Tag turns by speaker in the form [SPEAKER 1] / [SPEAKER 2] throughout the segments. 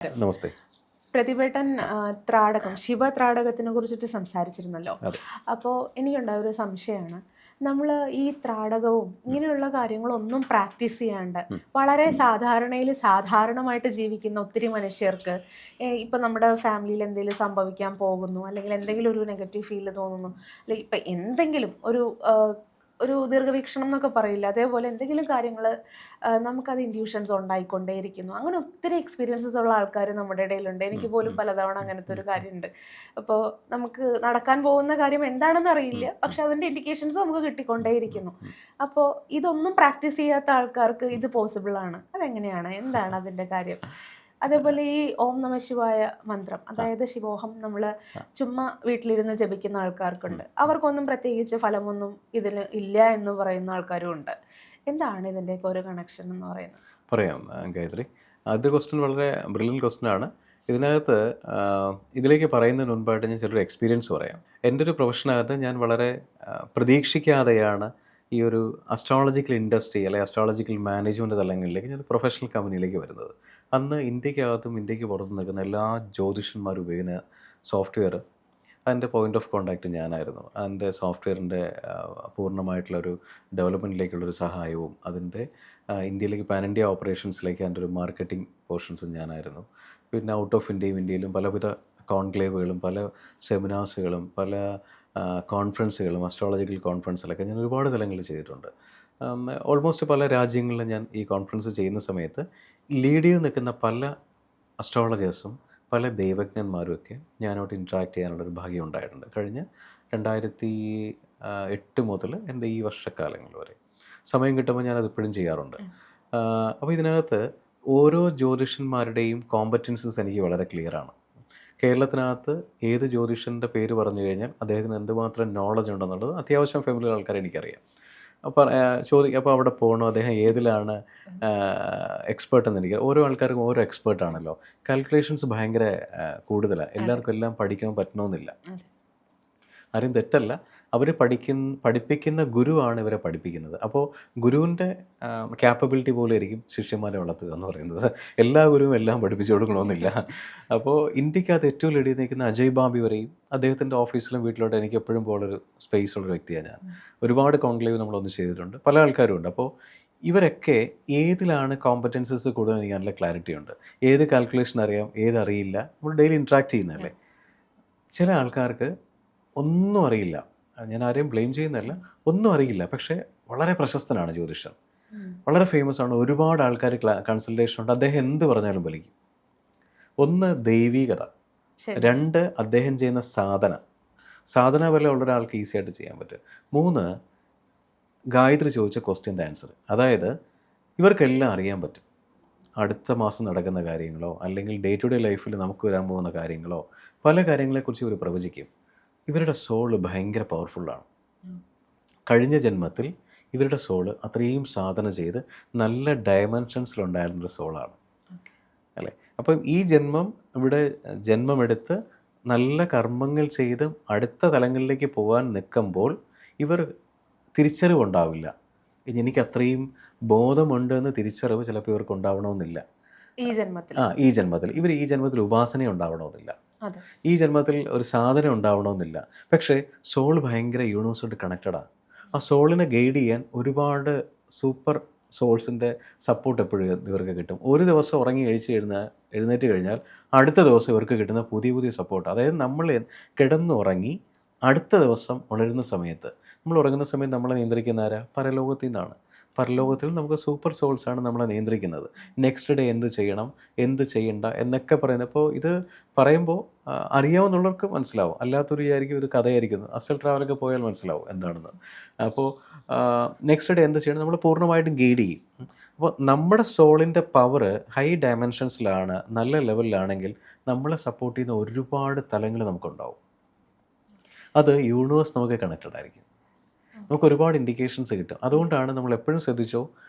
[SPEAKER 1] നമസ്തേ.
[SPEAKER 2] പ്രതിഭട്ടൻ ത്രാടകം ശിവത്രാടകത്തിനെ കുറിച്ചിട്ട് സംസാരിച്ചിരുന്നല്ലോ. അപ്പോൾ എനിക്കുണ്ടായ ഒരു സംശയമാണ്, നമ്മൾ ഈ ത്രാടകവും ഇങ്ങനെയുള്ള കാര്യങ്ങളൊന്നും പ്രാക്ടീസ് ചെയ്യാണ്ട് വളരെ സാധാരണമായിട്ട് ജീവിക്കുന്ന ഒത്തിരി മനുഷ്യർക്ക് ഇപ്പം നമ്മുടെ ഫാമിലിയിൽ എന്തെങ്കിലും സംഭവിക്കാൻ പോകുന്നു, അല്ലെങ്കിൽ എന്തെങ്കിലും ഒരു നെഗറ്റീവ് ഫീല് തോന്നുന്നു, അല്ലെങ്കിൽ ഇപ്പം എന്തെങ്കിലും ഒരു ദീർഘവീക്ഷണം എന്നൊക്കെ പറയില്ല, അതേപോലെ എന്തെങ്കിലും കാര്യങ്ങൾ നമുക്കത് ഇൻഡ്യൂഷൻസ് ഉണ്ടായിക്കൊണ്ടേയിരിക്കുന്നു. അങ്ങനെ ഒത്തിരി എക്സ്പീരിയൻസസ് ഉള്ള ആൾക്കാർ നമ്മുടെ ഇടയിലുണ്ട്. എനിക്ക് പോലും പലതവണ അങ്ങനത്തെ ഒരു കാര്യമുണ്ട്. അപ്പോൾ നമുക്ക് നടക്കാൻ പോകുന്ന കാര്യം എന്താണെന്ന് അറിയില്ല, പക്ഷെ അതിൻ്റെ ഇൻഡിക്കേഷൻസ് നമുക്ക് കിട്ടിക്കൊണ്ടേയിരിക്കുന്നു. അപ്പോൾ ഇതൊന്നും പ്രാക്ടീസ് ചെയ്യാത്ത ആൾക്കാർക്ക് ഇത് പോസിബിൾ ആണ്. അതെങ്ങനെയാണ്, എന്താണ് അതിൻ്റെ കാര്യം? അതേപോലെ ഈ ഓം നമ ശിവായ മന്ത്രം, അതായത് ശിവോഹം നമ്മൾ ചുമ്മാ വീട്ടിലിരുന്ന് ജപിക്കുന്ന ആൾക്കാർക്കുണ്ട്. അവർക്കൊന്നും പ്രത്യേകിച്ച് ഫലമൊന്നും ഇതിന് ഇല്ല എന്ന് പറയുന്ന ആൾക്കാരും ഉണ്ട്. എന്താണ് ഇതിൻ്റെയൊക്കെ ഒരു കണക്ഷൻ എന്ന് പറയുന്നത്?
[SPEAKER 1] പറയാം ഗായത്രി. ആദ്യ ക്വസ്റ്റ്യൻ വളരെ ബ്രില്യൻറ്റ് ക്വസ്റ്റ്യനാണ്. ഇതിനകത്ത് ഇതിലേക്ക് പറയുന്നതിന് മുൻപായിട്ട് ഞാൻ ചെറിയൊരു എക്സ്പീരിയൻസ് പറയാം. എൻ്റെ ഒരു പ്രൊഫഷനകത്ത് ഞാൻ വളരെ പ്രതീക്ഷിക്കാതെയാണ് ഈ ഒരു അസ്ട്രോളജിക്കൽ ഇൻഡസ്ട്രി അല്ലെങ്കിൽ അസ്ട്രോളജിക്കൽ മാനേജ്മെൻറ്റ് തലങ്ങളിലേക്ക് ഞാൻ പ്രൊഫഷണൽ കമ്പനിയിലേക്ക് വരുന്നത്. അന്ന് ഇന്ത്യക്കകത്തും ഇന്ത്യക്ക് പുറത്ത് നിൽക്കുന്ന എല്ലാ ജ്യോതിഷന്മാരും ഉപയോഗിക്കുന്ന സോഫ്റ്റ്വെയർ, അതിൻ്റെ പോയിൻ്റ് ഓഫ് കോൺടാക്റ്റ് ഞാനായിരുന്നു. അതിൻ്റെ സോഫ്റ്റ്വെയറിൻ്റെ പൂർണ്ണമായിട്ടുള്ളൊരു ഡെവലപ്മെൻറ്റിലേക്കുള്ളൊരു സഹായവും അതിൻ്റെ ഇന്ത്യയിലേക്ക് പാൻ ഇന്ത്യ ഓപ്പറേഷൻസിലേക്ക് അതിൻ്റെ ഒരു മാർക്കറ്റിംഗ് പോർഷൻസും ഞാനായിരുന്നു. പിന്നെ ഔട്ട് ഓഫ് ഇന്ത്യയിലും പലവിധ കോൺക്ലേവുകളും പല സെമിനാഴ്സുകളും പല കോൺഫറൻസുകളും അസ്ട്രോളജിക്കൽ കോൺഫറൻസിലൊക്കെ ഞാൻ ഒരുപാട് തലങ്ങളിൽ ചെയ്തിട്ടുണ്ട്. ഓൾമോസ്റ്റ് പല രാജ്യങ്ങളിലും ഞാൻ ഈ കോൺഫറൻസ് ചെയ്യുന്ന സമയത്ത് ലീഡ് ചെയ്ത് നിൽക്കുന്ന പല അസ്ട്രോളജേഴ്സും പല ദൈവജ്ഞന്മാരും ഒക്കെ ഞാനോട്ട് ഇൻട്രാക്ട് ചെയ്യാനുള്ളൊരു ഭാഗ്യം ഉണ്ടായിട്ടുണ്ട് കഴിഞ്ഞ 2008 മുതൽ എൻ്റെ ഈ വർഷക്കാലങ്ങൾ വരെ. സമയം കിട്ടുമ്പോൾ ഞാനത് ചെയ്യാറുണ്ട്. അപ്പോൾ ഇതിനകത്ത് ഓരോ ജ്യോതിഷന്മാരുടെയും കോമ്പറ്റൻസസ് എനിക്ക് വളരെ ക്ലിയറാണ്. കേരളത്തിനകത്ത് ഏത് ജ്യോതിഷൻ്റെ പേര് പറഞ്ഞു കഴിഞ്ഞാൽ അദ്ദേഹത്തിന് എന്തുമാത്രം നോളജ് ഉണ്ടെന്നുള്ളത് അത്യാവശ്യം ഫെമിലിയർ ആൾക്കാരെ എനിക്കറിയാം. അപ്പോൾ അപ്പോൾ അവിടെ പോകണോ, അദ്ദേഹം ഏതിലാണ് എക്സ്പേർട്ട് എന്ന് എനിക്ക്, ഓരോ ആൾക്കാർക്കും ഓരോ എക്സ്പേർട്ടാണല്ലോ. കാൽക്കുലേഷൻസ് ഭയങ്കര കൂടുതലാണ്. എല്ലാവർക്കും എല്ലാം പഠിക്കാൻ പറ്റണമെന്നില്ല. ആരും തെറ്റല്ല, അവർ പഠിപ്പിക്കുന്ന ഗുരുവാണ് ഇവരെ പഠിപ്പിക്കുന്നത്. അപ്പോൾ ഗുരുവിൻ്റെ ക്യാപ്പബിലിറ്റി പോലെ ആയിരിക്കും ശിഷ്യന്മാരെ വളർത്തുക എന്ന് പറയുന്നത്. എല്ലാ ഗുരുവും എല്ലാം പഠിപ്പിച്ചു കൊടുക്കണമെന്നില്ല. അപ്പോൾ ഇന്ത്യക്കകത്ത് ഏറ്റവും ലീഡ് ചെയ്ത് നിൽക്കുന്ന അജയ് ബാബി വരെയും അദ്ദേഹത്തിൻ്റെ ഓഫീസിലും വീട്ടിലോട്ട് എനിക്ക് എപ്പോഴും പോലൊരു സ്പേസ് ഉള്ളൊരു വ്യക്തിയാണ് ഞാൻ. ഒരുപാട് കോൺക്ലേവ് നമ്മളൊന്ന് ചെയ്തിട്ടുണ്ട്, പല ആൾക്കാരും ഉണ്ട്. അപ്പോൾ ഇവരൊക്കെ ഏതിലാണ് കോമ്പറ്റൻസസ് കൂടുതൽ എനിക്ക് നല്ല ക്ലാരിറ്റി ഉണ്ട്. ഏത് കാൽക്കുലേഷൻ അറിയാം, ഏതറിയില്ല. നമ്മൾ ഡെയിലി ഇൻട്രാക്ട് ചെയ്യുന്നതല്ലേ. ചില ആൾക്കാർക്ക് ഒന്നും അറിയില്ല, ഞാൻ ആരെയും ബ്ലെയിം ചെയ്യുന്നതല്ല, ഒന്നും അറിയില്ല, പക്ഷേ വളരെ പ്രശസ്തനാണ് ജ്യോതിഷൻ, വളരെ ഫേമസ് ആണ്, ഒരുപാട് ആൾക്കാർ കൺസൾട്ടേഷൻ ഉണ്ട്, അദ്ദേഹം എന്ത് പറഞ്ഞാലും ഫലിക്കും. ഒന്ന് ദൈവീകത, രണ്ട് അദ്ദേഹം ചെയ്യുന്ന സാധന പോലെ ഉള്ള ഒരാൾക്ക് ഈസി ആയിട്ട് ചെയ്യാൻ പറ്റും. മൂന്ന് ഗായത്രി ചോദിച്ച ക്വസ്റ്റ്യൻ്റെ ആൻസർ, അതായത് ഇവർക്കെല്ലാം അറിയാൻ പറ്റും. അടുത്ത മാസം നടക്കുന്ന കാര്യങ്ങളോ അല്ലെങ്കിൽ ഡേ ടു ഡേ ലൈഫിൽ നമുക്ക് വരാൻ പോകുന്ന കാര്യങ്ങളോ പല കാര്യങ്ങളെക്കുറിച്ച് ഇവർ പ്രവചിക്കും. ഇവരുടെ സോള് ഭയങ്കര പവർഫുള്ളാണ്. കഴിഞ്ഞ ജന്മത്തിൽ ഇവരുടെ സോള് അത്രയും സാധന ചെയ്ത് നല്ല ഡയമെൻഷൻസിലുണ്ടായിരുന്നൊരു സോളാണ് അല്ലേ. അപ്പം ഈ ഇവിടെ ജന്മമെടുത്ത് നല്ല കർമ്മങ്ങൾ ചെയ്ത് അടുത്ത തലങ്ങളിലേക്ക് പോകാൻ നിൽക്കുമ്പോൾ ഇവർ തിരിച്ചറിവുണ്ടാവില്ല. എനിക്ക് അത്രയും ബോധമുണ്ട് എന്ന് തിരിച്ചറിവ് ചിലപ്പോൾ ഇവർക്ക് ഉണ്ടാവണമെന്നില്ല ഈ ജന്മത്തിൽ. ഇവർ ഈ ജന്മത്തിൽ ഉപാസന ഉണ്ടാവണമെന്നില്ല, ഈ ജന്മത്തിൽ ഒരു സാധനം ഉണ്ടാവണമെന്നില്ല. പക്ഷേ സോൾ ഭയങ്കര യൂണിവേഴ്സായിട്ട് കണക്റ്റഡാണ്. ആ സോളിനെ ഗൈഡ് ചെയ്യാൻ ഒരുപാട് സൂപ്പർ സോൾസിൻ്റെ സപ്പോർട്ട് എപ്പോഴും ഇവർക്ക് കിട്ടും. ഒരു ദിവസം ഉറങ്ങി എഴുന്നേറ്റ് കഴിഞ്ഞാൽ അടുത്ത ദിവസം ഇവർക്ക് കിട്ടുന്ന പുതിയ സപ്പോർട്ട്. അതായത് നമ്മൾ കിടന്നുറങ്ങി അടുത്ത ദിവസം ഉണരുന്ന സമയത്ത്, നമ്മൾ ഉറങ്ങുന്ന സമയത്ത് നമ്മളെ നിയന്ത്രിക്കുന്ന ആരാ? പരലോകത്തിൽ നിന്നാണ്. പരലോകത്തിൽ നമുക്ക് സൂപ്പർ സോൾസാണ് നമ്മളെ നിയന്ത്രിക്കുന്നത്. നെക്സ്റ്റ് ഡേ എന്ത് ചെയ്യണം, എന്ത് ചെയ്യണ്ട എന്നൊക്കെ പറയുന്നത്. അപ്പോൾ ഇത് പറയുമ്പോൾ അറിയാവുന്നവർക്ക് മനസ്സിലാവും, അല്ലാത്തൊരു വിചാരിക്കും ഇത് കഥയായിരിക്കുന്നു. അസ്റ്റൽ ട്രാവലൊക്കെ പോയാൽ മനസ്സിലാവും എന്താണെന്ന്. അപ്പോൾ നെക്സ്റ്റ് ഡേ എന്ത് ചെയ്യണം നമ്മൾ പൂർണ്ണമായിട്ടും ഗൈഡ് ചെയ്യും. അപ്പോൾ നമ്മുടെ സോളിൻ്റെ പവർ ഹൈ ഡയമെൻഷൻസിലാണ്, നല്ല ലെവലിലാണെങ്കിൽ നമ്മളെ സപ്പോർട്ട് ചെയ്യുന്ന ഒരുപാട് തലങ്ങൾ നമുക്കുണ്ടാവും. അത് യൂണിവേഴ്സ് നമുക്ക് കണക്റ്റഡ് ആയിരിക്കും. നമുക്ക് ഒരുപാട് ഇൻഡിക്കേഷൻസ് കിട്ടും. അതുകൊണ്ടാണ് നമ്മൾ എപ്പോഴും ശ്രദ്ധിച്ചോ,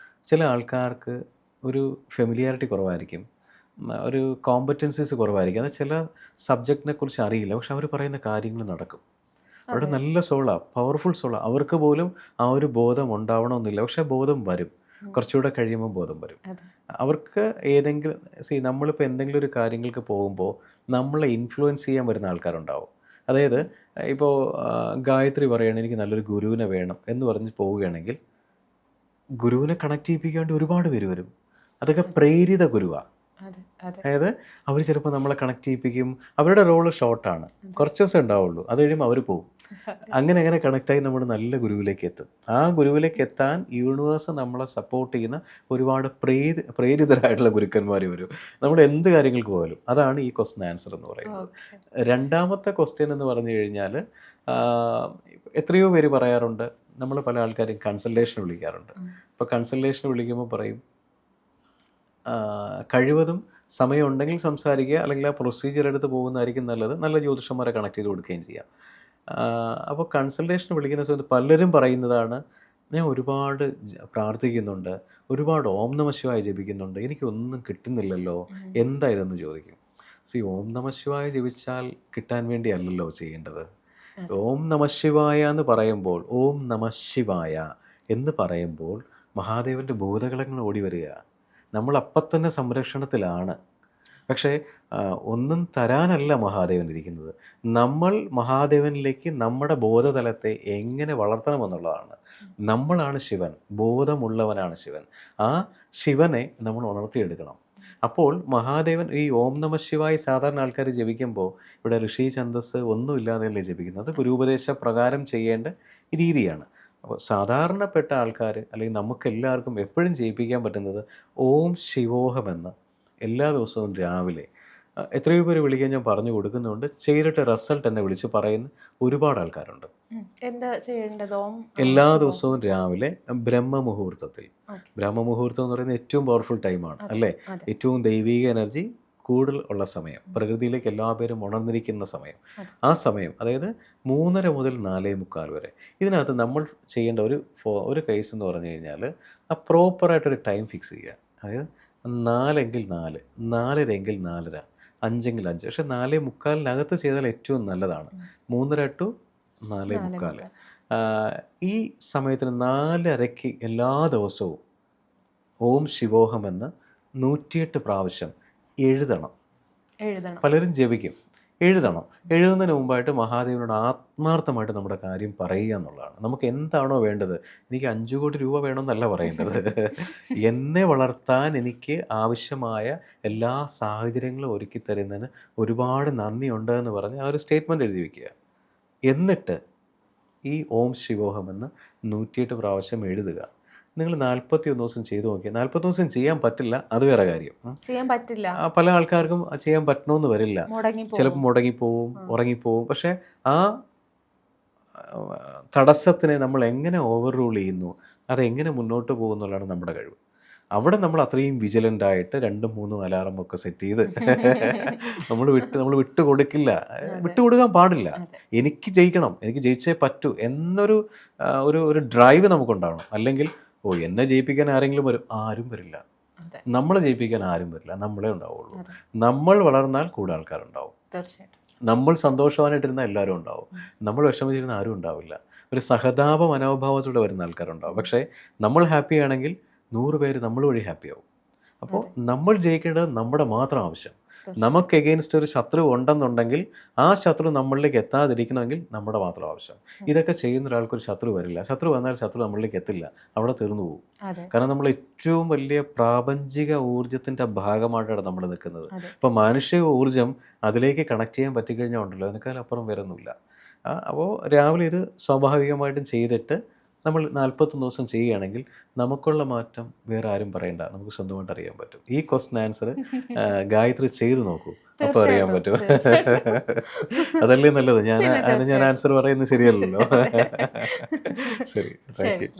[SPEAKER 1] ചില ആൾക്കാർക്ക് ഒരു ഫെമിലിയാരിറ്റി കുറവായിരിക്കും, ഒരു കോമ്പറ്റൻസീസ് കുറവായിരിക്കും. അത് ചില സബ്ജക്റ്റിനെ കുറിച്ച് അറിയില്ല, പക്ഷെ അവർ പറയുന്ന കാര്യങ്ങൾ നടക്കും. അവിടെ നല്ല സോളാണ്, പവർഫുൾ സോളാണ്. അവർക്ക് പോലും ആ ഒരു ബോധം ഉണ്ടാവണമെന്നില്ല, പക്ഷേ ബോധം വരും. കുറച്ചുകൂടെ കഴിയുമ്പോൾ ബോധം വരും.
[SPEAKER 2] അതെ.
[SPEAKER 1] അവർക്ക് ഏതെങ്കിലും നമ്മളിപ്പോൾ എന്തെങ്കിലും ഒരു കാര്യങ്ങൾക്ക് പോകുമ്പോൾ നമ്മളെ ഇൻഫ്ലുവൻസ് ചെയ്യാൻ വരുന്ന ആൾക്കാരുണ്ടാവും. അതായത് ഇപ്പോൾ ഗായത്രി പറയുകയാണ് എനിക്ക് നല്ലൊരു ഗുരുവിനെ വേണം എന്ന് പറഞ്ഞ് പോവുകയാണെങ്കിൽ ഗുരുവിനെ കണക്ട് ചെയ്യിപ്പിക്കാൻ വേണ്ടി ഒരുപാട് പേര് വരും. അതൊക്കെ പ്രേരിത ഗുരുവാണ്.
[SPEAKER 2] അതെ. അതെ.
[SPEAKER 1] അതായത് അവർ ചിലപ്പോൾ നമ്മളെ കണക്ട് ചെയ്യിപ്പിക്കും. അവരുടെ റോള് ഷോർട്ടാണ്, കുറച്ച് ദിവസം ഉണ്ടാവുള്ളൂ, അത് കഴിയുമ്പോൾ അവർ പോകും. അങ്ങനെ കണക്റ്റായി നമ്മൾ നല്ല ഗുരുവിലേക്ക് എത്തും. ആ ഗുരുവിലേക്ക് എത്താൻ യൂണിവേഴ്സ് നമ്മളെ സപ്പോർട്ട് ചെയ്യുന്ന ഒരുപാട് പ്രേരിതരായിട്ടുള്ള ഗുരുക്കന്മാർ വരും. നമ്മൾ എന്ത് കാര്യങ്ങൾക്ക് പോയാലും. അതാണ് ഈ ക്വസ്റ്റ്യൻ ആൻസർ എന്ന് പറയുന്നത്. രണ്ടാമത്തെ ക്വസ്റ്റ്യൻ എന്ന് പറഞ്ഞു കഴിഞ്ഞാൽ എത്രയോ പേര് പറയാറുണ്ട്, നമ്മൾ പല ആൾക്കാരും കൺസൾട്ടേഷൻ വിളിക്കാറുണ്ട്. അപ്പോൾ കൺസൾട്ടേഷൻ വിളിക്കുമ്പോൾ പറയും കഴിവതും സമയമുണ്ടെങ്കിൽ സംസാരിക്കുക, അല്ലെങ്കിൽ ആ പ്രൊസീജിയർ എടുത്ത് പോകുന്നതായിരിക്കും നല്ലത്, നല്ല ജ്യോതിഷന്മാരെ കണക്ട് ചെയ്ത് കൊടുക്കുകയും ചെയ്യാം. അപ്പോൾ കൺസൾട്ടേഷൻ വിളിക്കുന്ന സമയത്ത് പലരും പറയുന്നതാണ്, ഞാൻ ഒരുപാട് പ്രാർത്ഥിക്കുന്നുണ്ട്, ഒരുപാട് ഓം നമഃ ശിവായ ജപിക്കുന്നുണ്ട്, എനിക്കൊന്നും കിട്ടുന്നില്ലല്ലോ, എന്താ ഇതെന്ന് ചോദിക്കും. ഓം നമഃ ശിവായ ജപിച്ചാൽ കിട്ടാൻ വേണ്ടി അല്ലല്ലോ ചെയ്യേണ്ടത്. ഓം നമഃ ശിവായ എന്ന് പറയുമ്പോൾ, ഓം നമഃ ശിവായ എന്ന് പറയുമ്പോൾ മഹാദേവൻ്റെ ഭൂതഗണങ്ങൾ ഓടി വരിക. നമ്മൾ അപ്പം തന്നെ സംരക്ഷണത്തിലാണ്. പക്ഷേ ഒന്നും തരാനല്ല മഹാദേവൻ ഇരിക്കുന്നത്. നമ്മൾ മഹാദേവനിലേക്ക് നമ്മുടെ ബോധതലത്തെ എങ്ങനെ വളർത്തണമെന്നുള്ളതാണ്. നമ്മളാണ് ശിവൻ, ബോധമുള്ളവനാണ് ശിവൻ. ആ ശിവനെ നമ്മൾ ഉണർത്തിയെടുക്കണം. അപ്പോൾ മഹാദേവൻ ഈ ഓം നമഃ ശിവായ സാധാരണ ആൾക്കാർ ജപിക്കുമ്പോൾ ഇവിടെ ഋഷി ഛന്ദസ് ഒന്നുമില്ലാതെയല്ലേ ജപിക്കുന്നത്. ഗുരുപദേശ പ്രകാരം ചെയ്യേണ്ട രീതിയാണ്. അപ്പോൾ സാധാരണപ്പെട്ട ആൾക്കാർ അല്ലെങ്കിൽ നമുക്കെല്ലാവർക്കും എപ്പോഴും ചെയ്യിപ്പിക്കാൻ പറ്റുന്നത് ഓം ശിവോഹം എന്ന എല്ലാ ദിവസവും രാവിലെ എത്രയോ പേര് വിളിക്കാൻ ഞാൻ പറഞ്ഞു കൊടുക്കുന്നുണ്ട്. ചെയ്തിട്ട് റിസൾട്ട് എന്നെ വിളിച്ച് പറയുന്ന ഒരുപാട് ആൾക്കാരുണ്ട്.
[SPEAKER 2] എന്താ ചെയ്യേണ്ടത്?
[SPEAKER 1] എല്ലാ ദിവസവും രാവിലെ ബ്രഹ്മമുഹൂർത്തത്തിൽ. ബ്രഹ്മമുഹൂർത്തം എന്ന് പറയുന്നത് ഏറ്റവും പവർഫുൾ ടൈമാണ് അല്ലേ? ഏറ്റവും ദൈവിക എനർജി കൂടുതൽ ഉള്ള സമയം, പ്രകൃതിയിലേക്ക് എല്ലാ പേരും ഉണർന്നിരിക്കുന്ന സമയം. ആ സമയം, അതായത് 3:30 മുതൽ 4:45 വരെ. ഇതിനകത്ത് നമ്മൾ ചെയ്യേണ്ട ഒരു കേസ് എന്ന് പറഞ്ഞു കഴിഞ്ഞാൽ ആ പ്രോപ്പറായിട്ടൊരു ടൈം ഫിക്സ് ചെയ്യുക. അതായത് 4 എങ്കിൽ 4, 4:30 എങ്കിൽ 4:30, 5 എങ്കിൽ 5. പക്ഷെ 4:45 ചെയ്താൽ ഏറ്റവും നല്ലതാണ്. 3:30 to 4:45. ഈ സമയത്തിന് 4:30 എല്ലാ ദിവസവും ഓം ശിവോഹം എന്ന് 108 പ്രാവശ്യം എഴുതണം. പലരും ജപിക്കും, എഴുതണം. എഴുതുന്നതിന് മുമ്പായിട്ട് മഹാദേവനോട് ആത്മാർത്ഥമായിട്ട് നമ്മുടെ കാര്യം പറയുക എന്നുള്ളതാണ്. നമുക്ക് എന്താണോ വേണ്ടത്, എനിക്ക് 5 കോടി രൂപ വേണമെന്നല്ല പറയേണ്ടത്, എന്നെ വളർത്താൻ എനിക്ക് ആവശ്യമായ എല്ലാ സാഹചര്യങ്ങളും ഒരുക്കി തരുന്നതിന് ഒരുപാട് നന്ദിയുണ്ട് എന്ന് പറഞ്ഞ് ആ ഒരു സ്റ്റേറ്റ്മെൻറ്റ് എഴുതി വയ്ക്കുക. എന്നിട്ട് ഈ ഓം ശിവോഹം എന്ന് 108 പ്രാവശ്യം എഴുതുക. നിങ്ങൾ 41 ദിവസം ചെയ്തു നോക്കിയാൽ, 40 ദിവസം ചെയ്യാൻ പറ്റില്ല, അത് വേറെ കാര്യം.
[SPEAKER 2] ചെയ്യാൻ പറ്റില്ല,
[SPEAKER 1] പല ആൾക്കാർക്കും ചെയ്യാൻ പറ്റണമെന്ന് വരില്ല. ചിലപ്പോൾ മുടങ്ങിപ്പോവും, ഉറങ്ങിപ്പോവും. പക്ഷെ ആ തടസ്സത്തിനെ നമ്മൾ എങ്ങനെ ഓവർ റൂൾ ചെയ്യുന്നു, അതെങ്ങനെ മുന്നോട്ട് പോകുന്നുള്ളതാണ് നമ്മുടെ കഴിവ്. അവിടെ നമ്മൾ അത്രയും വിജിലൻ്റ് ആയിട്ട് 2-3 അലാറം ഒക്കെ സെറ്റ് ചെയ്ത് നമ്മൾ വിട്ടു കൊടുക്കില്ല, വിട്ടുകൊടുക്കാൻ പാടില്ല. എനിക്ക് ജയിക്കണം, എനിക്ക് ജയിച്ചേ പറ്റൂ എന്നൊരു ഒരു ഡ്രൈവ് നമുക്കുണ്ടാവണം. അല്ലെങ്കിൽ എന്നെ ജയിപ്പിക്കാൻ ആരെങ്കിലും വരും, ആരും വരില്ല. നമ്മളെ ജയിപ്പിക്കാൻ ആരും വരില്ല, നമ്മളെ ഉണ്ടാവുള്ളൂ. നമ്മൾ വളർന്നാൽ കൂടെ ആൾക്കാരുണ്ടാവും. നമ്മൾ സന്തോഷവാനായിട്ടിരുന്ന എല്ലാവരും ഉണ്ടാവും. നമ്മൾ വിഷമിച്ചിരുന്ന ആരും ഉണ്ടാവില്ല. ഒരു സഹതാപ മനോഭാവത്തോടെ വരുന്ന ആൾക്കാരുണ്ടാവും. പക്ഷേ നമ്മൾ ഹാപ്പി ആണെങ്കിൽ 100 പേര് നമ്മൾ വഴി ഹാപ്പിയാവും. അപ്പോൾ നമ്മൾ ജയിക്കേണ്ടത് നമ്മുടെ മാത്രം ആവശ്യം. നമുക്ക് എഗെയിൻസ്റ്റ് ഒരു ശത്രു ഉണ്ടെന്നുണ്ടെങ്കിൽ ആ ശത്രു നമ്മളിലേക്ക് എത്താതിരിക്കണമെങ്കിൽ നമ്മുടെ മാത്രം ആവശ്യം. ഇതൊക്കെ ചെയ്യുന്ന ഒരാൾക്കൊരു ശത്രു വരില്ല. ശത്രു വന്നാൽ ശത്രു നമ്മളിലേക്ക് എത്തില്ല, അവിടെ തീർന്നു പോകും. കാരണം നമ്മൾ ഏറ്റവും വലിയ പ്രാപഞ്ചിക ഊർജത്തിൻ്റെ ഭാഗമായിട്ടാണ് നമ്മൾ നിൽക്കുന്നത്. ഇപ്പം മാനുഷിക ഊർജം അതിലേക്ക് കണക്ട് ചെയ്യാൻ പറ്റിക്കഴിഞ്ഞാൽ ഉണ്ടല്ലോ, അതിനേക്കാളപ്പുറം വരുന്നില്ല. അപ്പോൾ രാവിലെ ഇത് സ്വാഭാവികമായിട്ടും ചെയ്തിട്ട് നമ്മൾ 41 ദിവസം ചെയ്യുകയാണെങ്കിൽ നമുക്കുള്ള മാറ്റം വേറെ ആരും പറയണ്ട, നമുക്ക് സ്വന്തമായിട്ട് അറിയാൻ പറ്റും. ഈ ക്വസ്റ്റ്യൻ ആൻസർ ഗായത്രി ചെയ്തു നോക്കൂ, അപ്പോൾ അറിയാൻ പറ്റും. അതല്ലേ നല്ലത്. ഞാൻ ആൻസർ പറയുന്നത് ശരിയല്ലല്ലോ. ശരി, താങ്ക് യു.